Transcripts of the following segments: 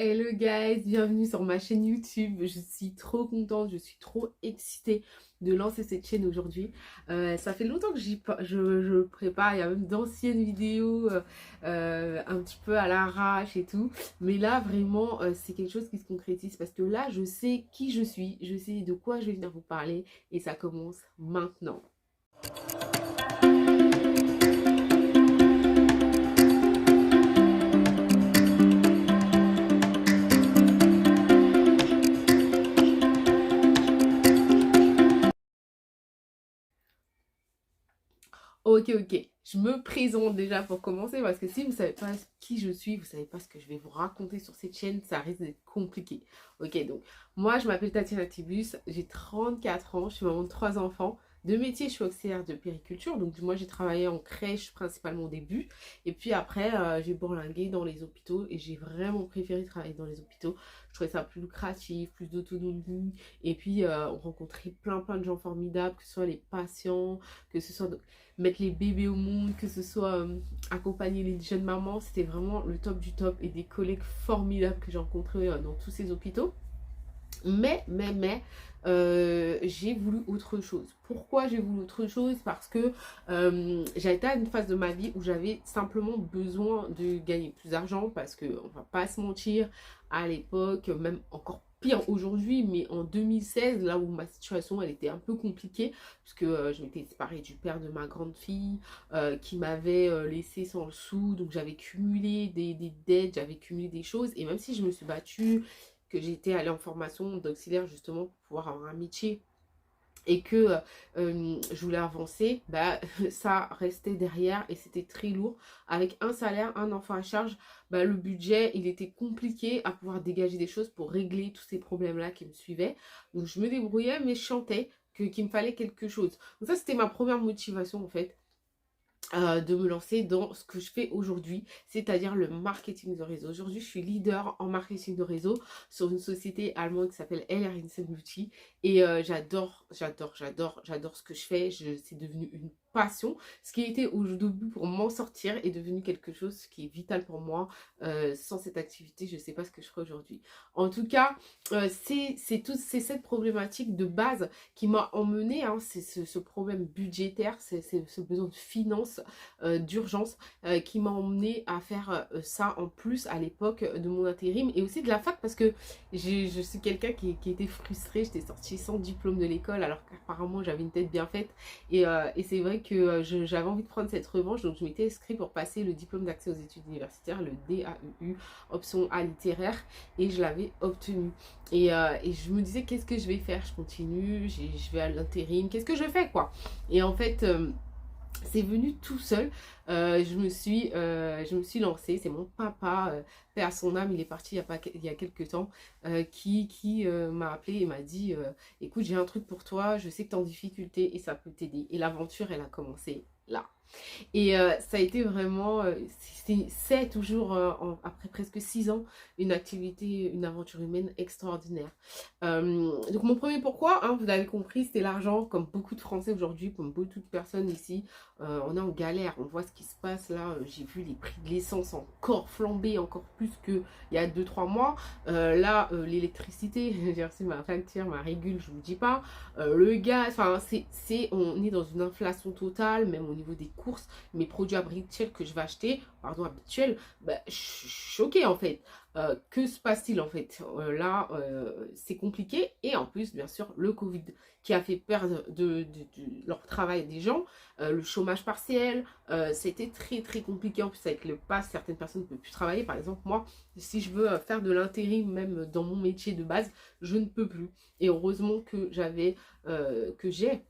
Hello guys, bienvenue sur ma chaîne YouTube. Je suis trop contente, je suis trop excitée de lancer cette chaîne aujourd'hui. Ça fait longtemps que je prépare, il y a même d'anciennes vidéos un petit peu à l'arrache et tout. Mais là vraiment c'est quelque chose qui se concrétise parce que là je sais qui je suis, je sais de quoi je vais venir vous parler et ça commence maintenant. Ok, je me présente déjà pour commencer parce que si vous savez pas qui je suis, vous savez pas ce que je vais vous raconter sur cette chaîne, ça risque d'être compliqué. Ok, donc moi je m'appelle Tatiana Tibus, j'ai 34 ans, je suis maman de 3 enfants. De métier, je suis auxiliaire de périculture, donc moi j'ai travaillé en crèche principalement au début. Et puis après, j'ai bourlingué dans les hôpitaux et j'ai vraiment préféré travailler dans les hôpitaux. Je trouvais ça plus lucratif, plus d'autonomie. Et puis on rencontrait plein de gens formidables, que ce soit les patients, que ce soit mettre les bébés au monde, que ce soit accompagner les jeunes mamans, c'était vraiment le top du top et des collègues formidables que j'ai rencontrés dans tous ces hôpitaux. Mais j'ai voulu autre chose. Pourquoi j'ai voulu autre chose? Parce que j'ai été à une phase de ma vie où j'avais simplement besoin de gagner plus d'argent parce que on va pas se mentir, à l'époque, même encore pire aujourd'hui, mais en 2016, là où ma situation elle était un peu compliquée, puisque je m'étais séparée du père de ma grande fille, qui m'avait laissé sans le sou, donc j'avais cumulé des dettes, j'avais cumulé des choses, et même si je me suis battue, que j'étais allée en formation d'auxiliaire justement pour pouvoir avoir un métier et que je voulais avancer, bah, ça restait derrière et c'était très lourd. Avec un salaire, un enfant à charge, bah, le budget, il était compliqué à pouvoir dégager des choses pour régler tous ces problèmes-là qui me suivaient. Donc je me débrouillais, mais je chantais qu'il me fallait quelque chose. Donc ça, c'était ma première motivation en fait. De me lancer dans ce que je fais aujourd'hui, c'est-à-dire le marketing de réseau. Aujourd'hui, je suis leader en marketing de réseau sur une société allemande qui s'appelle LR Beauty et j'adore ce que je fais. C'est devenu une passion. Ce qui était au début pour m'en sortir est devenu quelque chose qui est vital pour moi. Sans cette activité, je ne sais pas ce que je ferais aujourd'hui. En tout cas, c'est cette problématique de base qui m'a emmenée, hein, c'est ce problème budgétaire, c'est ce besoin de finances, d'urgence, qui m'a emmenée à faire ça en plus à l'époque de mon intérim et aussi de la fac parce que je suis quelqu'un qui était frustré. J'étais sortie sans diplôme de l'école alors qu'apparemment j'avais une tête bien faite et c'est vrai que j'avais envie de prendre cette revanche, donc je m'étais inscrite pour passer le diplôme d'accès aux études universitaires, le DAEU, option A littéraire, et je l'avais obtenu. Et je me disais, qu'est-ce que je vais faire? Je continue, je vais à l'intérim, qu'est-ce que je fais quoi? Et en fait, c'est venu tout seul. Je me suis lancée. C'est mon papa, paix à son âme, il est parti il y a quelques temps, qui m'a appelé et m'a dit écoute, j'ai un truc pour toi, je sais que tu es en difficulté et ça peut t'aider. Et l'aventure, elle a commencé là. Et ça a été vraiment, c'est toujours, après presque 6 ans, une activité, une aventure humaine extraordinaire. Donc mon premier pourquoi, hein, vous l'avez compris, c'était l'argent, comme beaucoup de Français aujourd'hui, comme beaucoup de personnes ici. On est en galère, on voit ce qui se passe là. J'ai vu les prix de l'essence encore flamber, encore plus qu'il y a 2 3 mois. Là, l'électricité, j'ai reçu ma facture, ma régule, je vous dis pas. Le gaz, enfin, on est dans une inflation totale, même au niveau des courses. Mes produits habituels que je vais acheter, habituels, bah, je suis choquée en fait. Que se passe-t-il en fait? Là, c'est compliqué. Et en plus, bien sûr, le Covid qui a fait perdre leur travail des gens, le chômage partiel, c'était très compliqué. En plus, avec le pass, certaines personnes ne peuvent plus travailler. Par exemple, moi, si je veux faire de l'intérim, même dans mon métier de base, je ne peux plus. Et heureusement que j'ai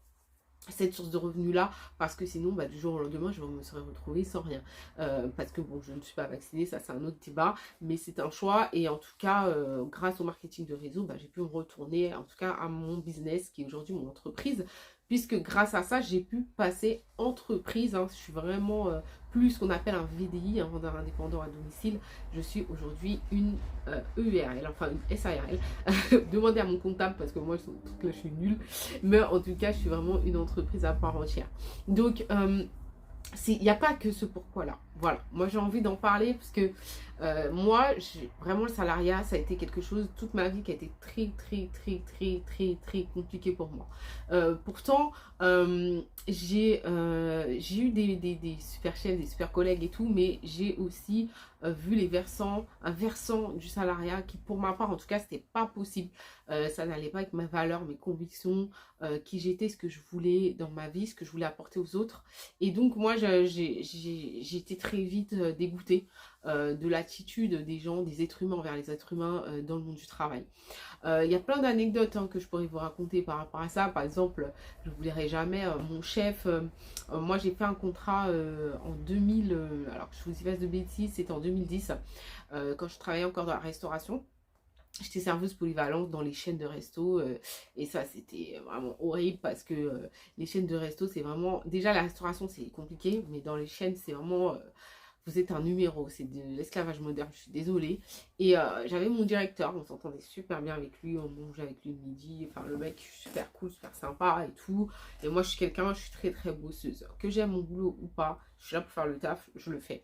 cette source de revenus là parce que sinon bah, du jour au lendemain je me serais retrouvée sans rien parce que bon, je ne suis pas vaccinée, ça c'est un autre débat, mais c'est un choix. Et en tout cas grâce au marketing de réseau, bah, j'ai pu me retourner en tout cas à mon business qui est aujourd'hui mon entreprise, puisque grâce à ça j'ai pu passer entreprise, hein. Je suis vraiment plus ce qu'on appelle un VDI, un vendeur indépendant à domicile. Je suis aujourd'hui une EURL, enfin une SARL. Demandez à mon comptable parce que moi je suis nulle, mais en tout cas je suis vraiment une entreprise à part entière. Donc il n'y a pas que ce pourquoi là. Voilà, moi j'ai envie d'en parler parce que Moi, vraiment le salariat, ça a été quelque chose toute ma vie qui a été très très très très très très compliqué pour moi. Pourtant, j'ai eu des super chefs, des super collègues et tout, mais j'ai aussi vu un versant du salariat qui pour ma part en tout cas c'était pas possible. Ça n'allait pas avec ma valeur, mes convictions, qui j'étais, ce que je voulais dans ma vie, ce que je voulais apporter aux autres. Et donc moi j'ai été très vite dégoûtée de l'attitude des gens, des êtres humains envers les êtres humains dans le monde du travail. Il y a plein d'anecdotes que je pourrais vous raconter par rapport à ça. Par exemple, je ne vous dirai jamais, mon chef, moi j'ai fait un contrat en 2000, alors que je vous dis pas de bêtises, c'était en 2010, quand je travaillais encore dans la restauration. J'étais serveuse polyvalente dans les chaînes de resto et ça c'était vraiment horrible parce que les chaînes de resto c'est vraiment, déjà la restauration c'est compliqué, mais dans les chaînes c'est vraiment vous êtes un numéro, c'est de l'esclavage moderne, je suis désolée. Et j'avais mon directeur, on s'entendait super bien avec lui, on mangeait avec lui le midi, enfin le mec super cool, super sympa et tout. Et moi je suis quelqu'un, je suis très très bosseuse. Que j'aime mon boulot ou pas, je suis là pour faire le taf, je le fais.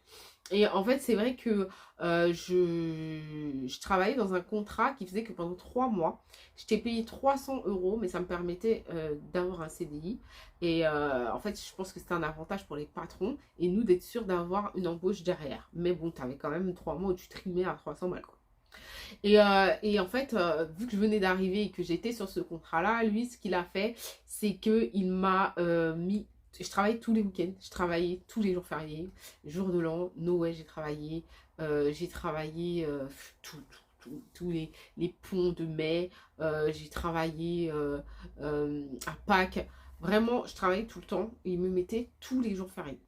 Et en fait c'est vrai que je travaillais dans un contrat qui faisait que pendant 3 mois, j'étais payée 300 euros, mais ça me permettait d'avoir un CDI. Et en fait, je pense que c'était un avantage pour les patrons et nous d'être sûrs d'avoir une embauche derrière. Mais bon, tu avais quand même 3 mois où tu trimais à 300 balles, quoi. Et en fait, vu que je venais d'arriver et que j'étais sur ce contrat-là, lui, ce qu'il a fait, c'est qu'il m'a mis... Je travaillais tous les week-ends, je travaillais tous les jours fériés, jour de l'an, Noël, j'ai travaillé tous les ponts de mai, j'ai travaillé à Pâques. Vraiment, je travaillais tout le temps et il me mettait tous les jours fériés.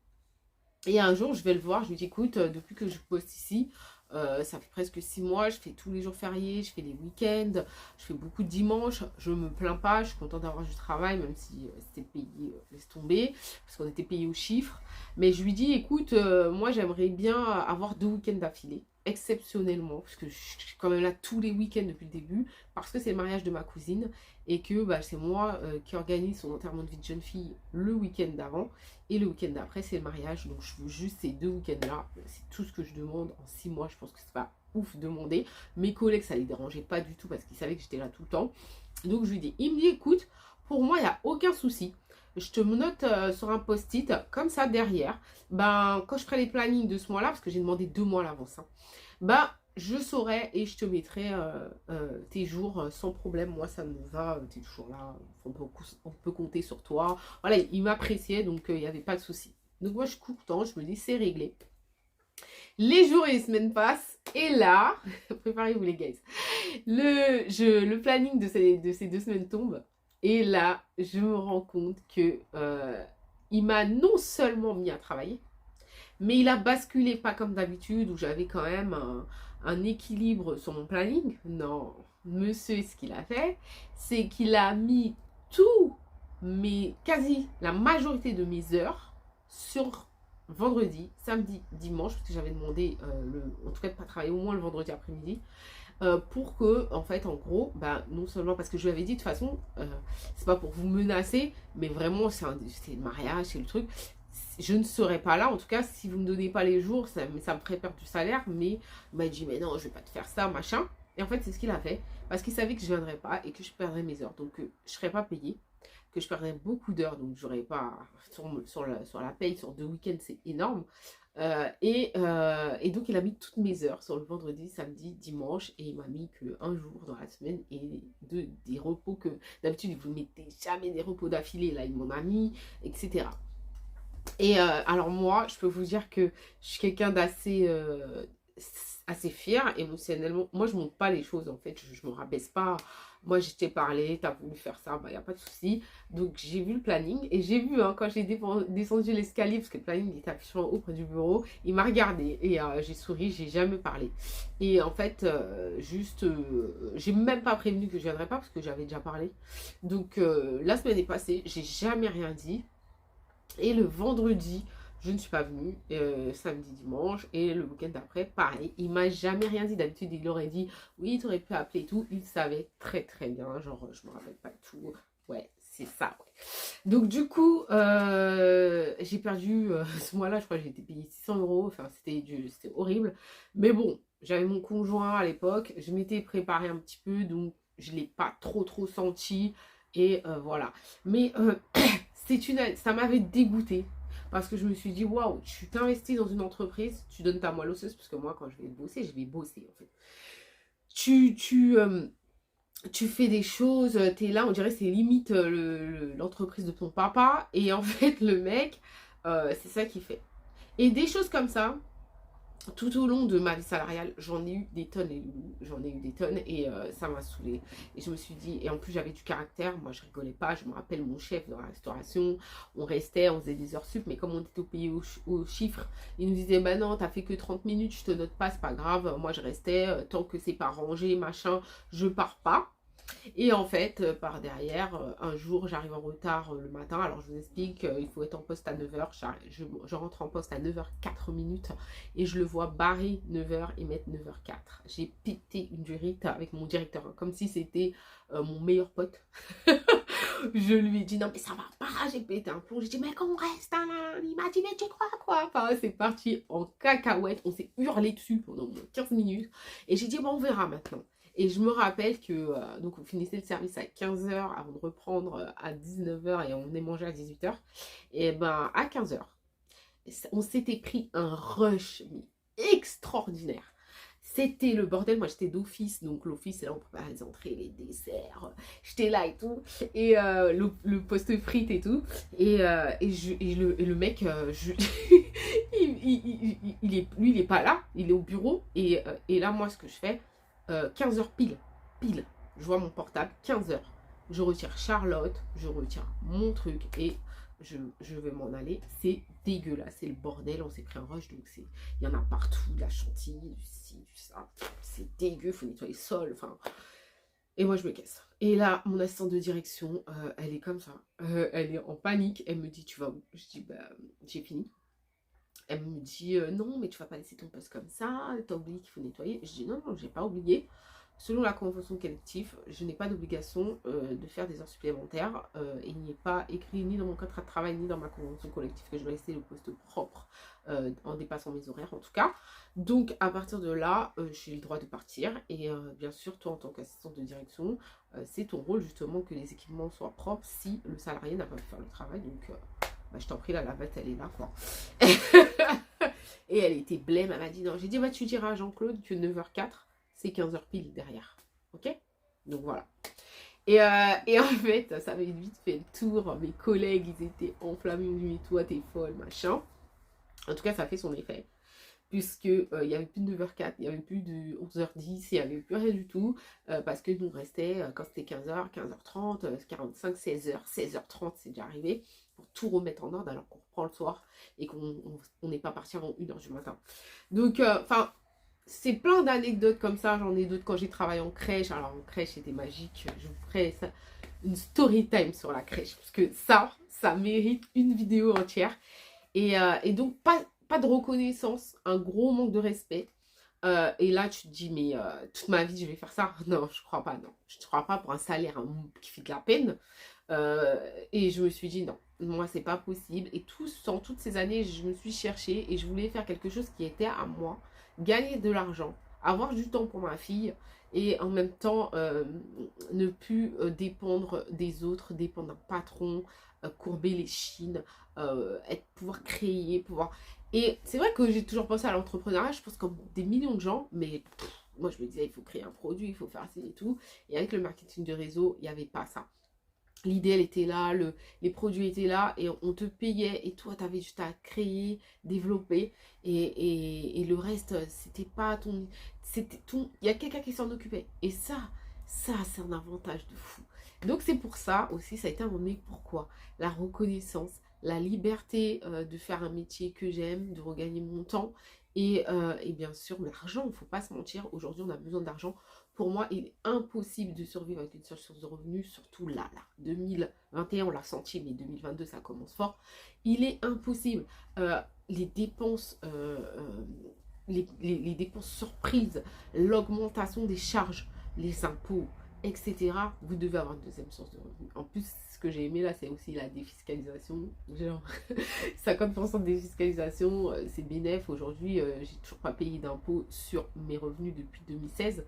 Et un jour, je vais le voir, je lui dis, écoute, depuis que je poste ici, ça fait presque 6 mois, je fais tous les jours fériés, je fais les week-ends, je fais beaucoup de dimanches, je me plains pas, je suis contente d'avoir du travail, même si c'était payé, laisse tomber, parce qu'on était payé au chiffre. Mais je lui dis, écoute, moi j'aimerais bien avoir 2 week-ends d'affilée, exceptionnellement, parce que je suis quand même là tous les week-ends depuis le début, parce que c'est le mariage de ma cousine, et que bah, c'est moi qui organise son enterrement de vie de jeune fille le week-end d'avant. Et le week-end d'après, c'est le mariage. Donc, je veux juste ces 2 week-ends-là. C'est tout ce que je demande en 6 mois. Je pense que c'est pas ouf demander. Mes collègues, ça les dérangeait pas du tout parce qu'ils savaient que j'étais là tout le temps. Donc, je lui dis, il me dit, écoute, pour moi, il n'y a aucun souci. Je te note sur un post-it, comme ça, derrière. Ben, quand je ferai les plannings de ce mois-là, parce que j'ai demandé 2 mois à l'avance, hein, ben, je saurai et je te mettrai tes jours sans problème. Moi, ça me va. Tu es toujours là. On peut compter sur toi. Voilà, il m'appréciait, donc il n'y avait pas de souci. Donc moi, je suis content. Je me dis, c'est réglé. Les jours et les semaines passent. Et là, préparez-vous les gars. Le planning de ces 2 semaines tombe. Et là, je me rends compte que il m'a non seulement mis à travailler, mais il a basculé pas comme d'habitude où j'avais quand même un équilibre sur mon planning. Non, monsieur, ce qu'il a fait, c'est qu'il a mis quasi la majorité de mes heures sur vendredi, samedi, dimanche, parce que j'avais demandé, en tout cas de pas travailler au moins le vendredi après-midi, pour que, en fait, en gros, bah, non seulement parce que je lui avais dit de toute façon, c'est pas pour vous menacer, mais vraiment, c'est le mariage, c'est le truc. Je ne serai pas là, en tout cas, si vous ne me donnez pas les jours, ça me ferait perdre du salaire, mais il m'a dit, mais non, je vais pas te faire ça, machin. Et en fait, c'est ce qu'il a fait, parce qu'il savait que je ne viendrais pas et que je perdrais mes heures. Donc, je ne serais pas payée, que je perdrais beaucoup d'heures, donc j'aurais pas, sur la paye, sur 2 week-ends, c'est énorme. Et donc il a mis toutes mes heures sur le vendredi, samedi, dimanche et il m'a mis qu'un jour dans la semaine et des repos que d'habitude il ne vous mettait jamais des repos d'affilée, là il m'en a mis, etc. Et alors moi je peux vous dire que je suis quelqu'un d'assez assez fier émotionnellement. Moi je monte pas les choses en fait, je me rabaisse pas. Moi, je t'ai parlé, tu as voulu faire ça, bah, y a pas de souci. Donc, j'ai vu le planning et j'ai vu quand j'ai descendu l'escalier, parce que le planning était affiché en haut près du bureau, il m'a regardé et j'ai souri, j'ai jamais parlé. Et en fait, j'ai même pas prévenu que je viendrais pas parce que j'avais déjà parlé. Donc, la semaine est passée, j'ai jamais rien dit. Et le vendredi, je ne suis pas venue, samedi, dimanche, et le week-end d'après, pareil, il m'a jamais rien dit. D'habitude, il aurait dit, oui, tu aurais pu appeler et tout. Il savait très très bien, genre, je me rappelle pas tout. Ouais, c'est ça. Ouais. Donc du coup, j'ai perdu, ce mois-là, je crois que j'ai été payée 600 euros. Enfin, c'était horrible. Mais bon, j'avais mon conjoint à l'époque. Je m'étais préparée un petit peu, donc je ne l'ai pas trop senti. Et voilà. Mais ça m'avait dégoûtée. Parce que je me suis dit, waouh, tu t'investis dans une entreprise, tu donnes ta moelle osseuse. Parce que moi, quand je vais bosser en fait. Tu fais des choses, t'es là, on dirait que c'est limite l'entreprise de ton papa. Et en fait, le mec, c'est ça qu'il fait. Et des choses comme ça, tout au long de ma vie salariale, j'en ai eu des tonnes, les loulous. J'en ai eu des tonnes et ça m'a saoulée. Et je me suis dit, et en plus j'avais du caractère, moi je rigolais pas. Je me rappelle mon chef dans la restauration, on faisait des heures sup, mais comme on était payé au chiffre, il nous disait, bah non, t'as fait que 30 minutes, je te note pas, c'est pas grave. Moi je restais, tant que c'est pas rangé, machin, je pars pas. Et en fait, par derrière, un jour, j'arrive en retard le matin. Alors, je vous explique, il faut être en poste à 9h. Je rentre en poste à 9h04 minutes et je le vois barrer 9h et mettre 9h04. J'ai pété une durite avec mon directeur, hein, comme si c'était mon meilleur pote. Je lui ai dit, non, mais ça va pas. J'ai pété un plomb. J'ai dit, mais qu'on reste, hein, il m'a dit, mais tu crois quoi? Enfin, c'est parti en cacahuète. On s'est hurlé dessus pendant au moins 15 minutes. Et j'ai dit, bon, on verra maintenant. Et je me rappelle que, donc on finissait le service à 15h avant de reprendre à 19h et on est mangé à 18h. Et ben à 15h, on s'était pris un rush extraordinaire. C'était le bordel, moi j'étais d'office, donc l'office c'est là où on prépare les entrées, les desserts, j'étais là et tout, et le poste frites et tout, et le mec, il est pas là, il est au bureau, et là moi ce que je fais, 15h pile, je vois mon portable, 15h, je retire Charlotte, je retire mon truc, et je vais m'en aller. C'est dégueulasse, c'est le bordel, on s'est pris un rush, donc il y en a partout, de la chantilly, du ci, du ça, c'est dégueu, faut nettoyer le sol, enfin. Et moi je me casse. Et là, mon assistante de direction, elle est comme ça, elle est en panique, elle me dit, tu vas où? Je dis, bah, j'ai fini. Elle me dit, non, mais tu vas pas laisser ton poste comme ça, t'as oublié qu'il faut nettoyer. Je dis, non, j'ai pas oublié. Selon la convention collective, je n'ai pas d'obligation de faire des heures supplémentaires. Il n'est pas écrit ni dans mon contrat de travail, ni dans ma convention collective que je dois laisser le poste propre en dépassant mes horaires en tout cas. Donc à partir de là, j'ai le droit de partir. Et bien sûr, toi en tant qu'assistante de direction, c'est ton rôle justement que les équipements soient propres si le salarié n'a pas pu faire le travail. Donc bah, je t'en prie, la lavette elle est là quoi. Et elle était blême, elle m'a dit non. J'ai dit bah tu diras à Jean-Claude que 9h04 c'est 15h pile derrière. Ok? Donc voilà. Et en fait, ça avait vite fait le tour. Mes collègues, ils étaient enflammés. Ils m'ont dit, mais toi, t'es folle, machin. En tout cas, ça a fait son effet. Puisque il n'y avait plus de 9h04, il n'y avait plus de 11h10, il n'y avait plus rien du tout. Parce que nous, on restait, quand c'était 15h, 15h30, 45, 16h, 16h30, c'est déjà arrivé. Pour tout remettre en ordre alors qu'on reprend le soir. Et qu'on n'est pas parti avant 1h du matin. Donc, enfin... c'est plein d'anecdotes comme ça, j'en ai d'autres quand j'ai travaillé en crèche. Alors en crèche c'était magique, je vous ferai ça, une story time sur la crèche. Parce que ça mérite une vidéo entière. Et donc pas de reconnaissance, un gros manque de respect. Et là tu te dis mais toute ma vie je vais faire ça. Non je crois pas, non. Je ne crois pas pour un salaire qui fait de la peine. Et je me suis dit non, moi c'est pas possible. Et en toutes ces années je me suis cherchée et je voulais faire quelque chose qui était à moi. Gagner de l'argent, avoir du temps pour ma fille et en même temps ne plus dépendre des autres, dépendre d'un patron, courber les chines, pouvoir créer, pouvoir... Et c'est vrai que j'ai toujours pensé à l'entrepreneuriat, je pense comme des millions de gens, mais moi je me disais il faut créer un produit, il faut faire ci et tout. Et avec le marketing de réseau, il n'y avait pas ça. L'idée, elle était là, les produits étaient là et on te payait et toi, tu avais juste à créer, développer et le reste, c'était pas ton... C'était ton... Il y a quelqu'un qui s'en occupait. Et ça c'est un avantage de fou. Donc c'est pour ça aussi, ça a été un moment pourquoi la reconnaissance, la liberté de faire un métier que j'aime, de regagner mon temps et bien sûr l'argent, il ne faut pas se mentir. Aujourd'hui, on a besoin d'argent. Pour moi, il est impossible de survivre avec une seule source de revenus, surtout là. 2021, on l'a senti, mais 2022, ça commence fort. Il est impossible. Les dépenses, les dépenses surprises, l'augmentation des charges, les impôts, etc., vous devez avoir une deuxième source de revenus. En plus, ce que j'ai aimé là, c'est aussi la défiscalisation. Genre 50% de défiscalisation, c'est bénéf. Aujourd'hui, j'ai toujours pas payé d'impôts sur mes revenus depuis 2016.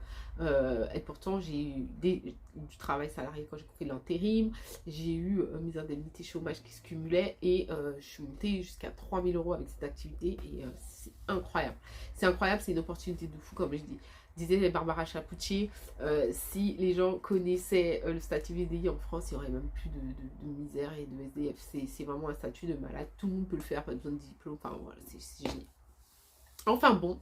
Et pourtant, j'ai eu du travail salarié quand j'ai fait l'intérim. J'ai eu mes indemnités chômage qui se cumulaient et je suis montée jusqu'à 3 000 € avec cette activité et c'est incroyable. C'est incroyable, c'est une opportunité de fou, comme je disait Barbara Chapucci. Si les gens connaissaient le statut VDI en France, il n'y aurait même plus de misère et de SDF. C'est vraiment un statut de malade. Tout le monde peut le faire, pas besoin de diplôme. Enfin voilà, c'est génial. Enfin bon,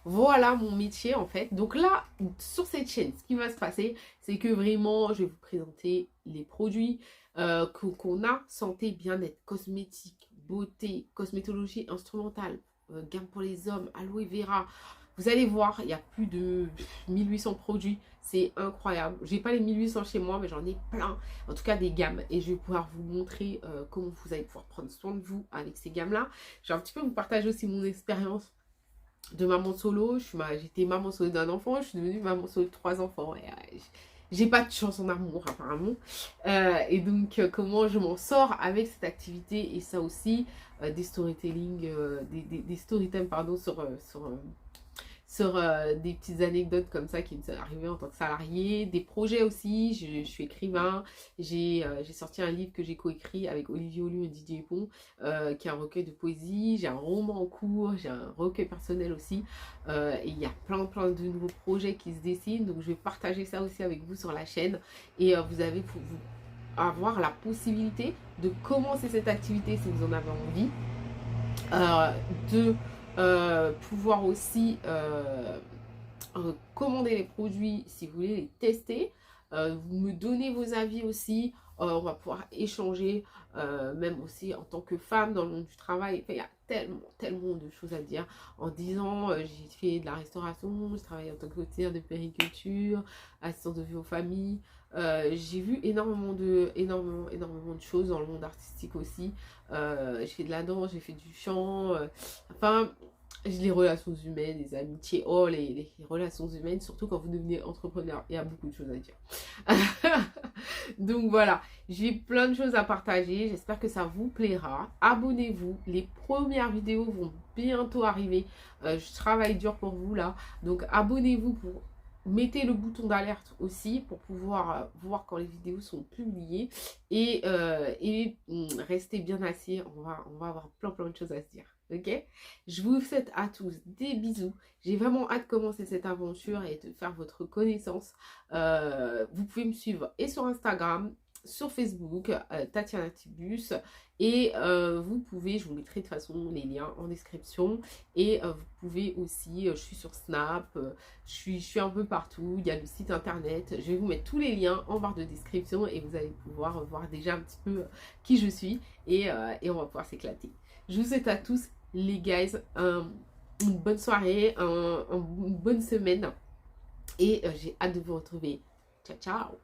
voilà mon métier en fait. Donc là, sur cette chaîne, ce qui va se passer, c'est que vraiment, je vais vous présenter les produits qu'on a, santé, bien-être, cosmétique, beauté, cosmétologie instrumentale, gamme pour les hommes, aloe vera. Vous allez voir, il y a plus de 1800 produits. C'est incroyable. J'ai pas les 1800 chez moi, mais j'en ai plein. En tout cas, des gammes. Et je vais pouvoir vous montrer comment vous allez pouvoir prendre soin de vous avec ces gammes-là. Je vais un petit peu vous partager aussi mon expérience de maman solo. J'étais maman solo d'un enfant. Je suis devenue maman solo de 3 enfants. Et, j'ai pas de chance en amour, apparemment. Et donc, comment je m'en sors avec cette activité. Et ça aussi, des storytelling, des storytime, pardon, sur des petites anecdotes comme ça qui me sont arrivées en tant que salariée, des projets aussi. Je suis écrivain, j'ai sorti un livre que j'ai coécrit avec Olivier Olu et Didier Pont, qui est un recueil de poésie, j'ai un roman en cours, j'ai un recueil personnel aussi, et il y a plein de nouveaux projets qui se dessinent, donc je vais partager ça aussi avec vous sur la chaîne, et vous avez pour vous avoir la possibilité de commencer cette activité si vous en avez envie, de pouvoir aussi commander les produits si vous voulez les tester, vous me donnez vos avis aussi, on va pouvoir échanger, même aussi en tant que femme dans le monde du travail. Enfin, il y a tellement de choses à dire. En 10 ans, j'ai fait de la restauration, j'ai travaillé en tant que conseillère de périculture, assistante de vie aux familles. J'ai vu énormément de choses dans le monde artistique aussi. J'ai fait de la danse, j'ai fait du chant, enfin les relations humaines, les amitiés, oh les relations humaines, surtout quand vous devenez entrepreneur, il y a beaucoup de choses à dire. Donc voilà, j'ai plein de choses à partager, j'espère que ça vous plaira. Abonnez-vous, les premières vidéos vont bientôt arriver, je travaille dur pour vous là, donc abonnez-vous, pour mettez le bouton d'alerte aussi pour pouvoir voir quand les vidéos sont publiées, et restez bien assis, on va avoir plein de choses à se dire. Ok, je vous souhaite à tous des bisous. J'ai vraiment hâte de commencer cette aventure et de faire votre connaissance. Vous pouvez me suivre et sur Instagram, sur Facebook, Tatiana Tibus, et vous pouvez, je vous mettrai de toute façon les liens en description, et vous pouvez aussi, je suis sur Snap, je suis un peu partout, il y a le site internet, je vais vous mettre tous les liens en barre de description et vous allez pouvoir voir déjà un petit peu qui je suis, et on va pouvoir s'éclater. Je vous souhaite à tous les guys une bonne soirée, une bonne semaine, et j'ai hâte de vous retrouver. Ciao ciao.